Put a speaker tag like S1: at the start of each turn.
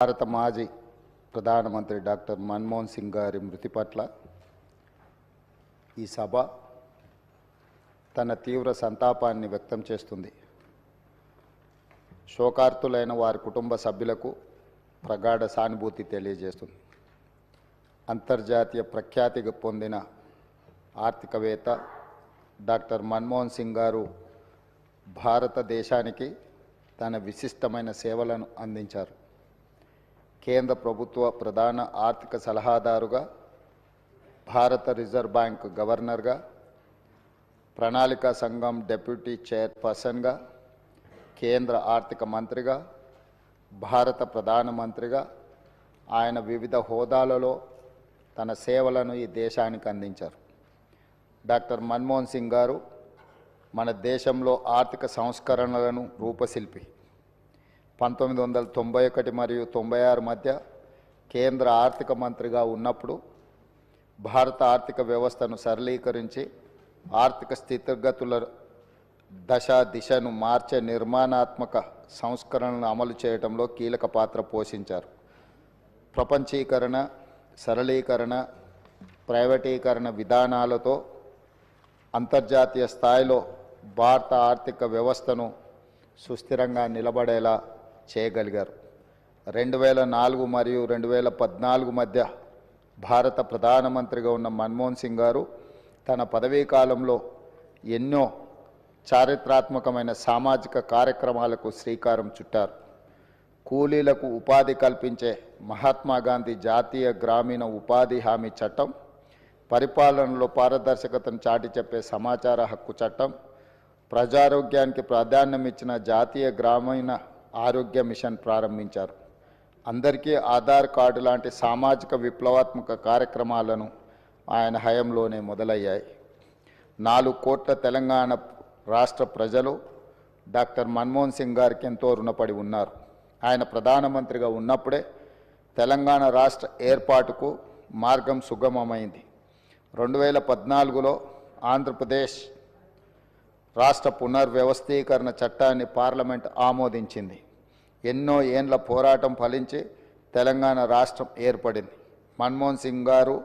S1: భారత మాజీ ప్రధానమంత్రి డాక్టర్ మన్మోహన్ సింగ్ గారి మృతి పట్ల ఈ సభ తన తీవ్ర సంతాపాన్ని వ్యక్తం చేస్తుంది. శోకార్తులైన వారి కుటుంబ సభ్యులకు ప్రగాఢ సానుభూతి తెలియజేస్తుంది. అంతర్జాతీయ ప్రఖ్యాతి పొందిన ఆర్థికవేత్త డాక్టర్ మన్మోహన్ సింగ్ గారు భారతదేశానికి తన విశిష్టమైన సేవలను అందించారు. కేంద్ర ప్రభుత్వ ప్రధాన ఆర్థిక సలహాదారుగా, భారత రిజర్వ్ బ్యాంక్ గవర్నర్గా, ప్రణాళికా సంఘం డెప్యూటీ చైర్పర్సన్గా, కేంద్ర ఆర్థిక మంత్రిగా, భారత ప్రధానమంత్రిగా ఆయన వివిధ హోదాలలో తన సేవలను ఈ దేశానికి అందించారు. డాక్టర్ మన్మోహన్ సింగ్ గారు మన దేశంలో ఆర్థిక సంస్కరణలను రూపశిల్పి. 1991 మరియు 96 మధ్య కేంద్ర ఆర్థిక మంత్రిగా ఉన్నప్పుడు భారత ఆర్థిక వ్యవస్థను సరళీకరించి ఆర్థిక స్థితిగతుల దిశను మార్చే నిర్మాణాత్మక సంస్కరణలను అమలు చేయడంలో కీలక పాత్ర పోషించారు. ప్రపంచీకరణ, సరళీకరణ, ప్రైవేటీకరణ విధానాలతో అంతర్జాతీయ స్థాయిలో భారత ఆర్థిక వ్యవస్థను సుస్థిరంగా నిలబడేలా చేయగలిగారు. 2004 మరియు 2014 మధ్య భారత ప్రధానమంత్రిగా ఉన్న మన్మోహన్ సింగ్ గారు తన పదవీ కాలంలో ఎన్నో చారిత్రాత్మకమైన సామాజిక కార్యక్రమాలకు శ్రీకారం చుట్టారు. కూలీలకు ఉపాధి కల్పించే మహాత్మా గాంధీ జాతీయ గ్రామీణ ఉపాధి హామీ చట్టం, పరిపాలనలో పారదర్శకతను చాటి చెప్పే సమాచార హక్కు చట్టం, ప్రజారోగ్యానికి ప్రాధాన్యం ఇచ్చిన జాతీయ గ్రామీణ ఆరోగ్య మిషన్ ప్రారంభించారు. అందరికీ ఆధార్ కార్డు లాంటి సామాజిక విప్లవాత్మక కార్యక్రమాలను ఆయన హయాంలోనే మొదలయ్యాయి. 4 కోట్ల తెలంగాణ రాష్ట్ర ప్రజలు డాక్టర్ మన్మోహన్ సింగ్ గారికి ఎంతో రుణపడి ఉన్నారు. ఆయన ప్రధానమంత్రిగా ఉన్నప్పుడే తెలంగాణ రాష్ట్ర ఏర్పాటుకు మార్గం సుగమమైంది. 2014లో ఆంధ్రప్రదేశ్ రాష్ట్ర పునర్వ్యవస్థీకరణ చట్టాన్ని పార్లమెంట్ ఆమోదించింది. ఎన్నో ఏండ్ల పోరాటం ఫలించి తెలంగాణ రాష్ట్రం ఏర్పడింది. మన్మోహన్ సింగ్ గారు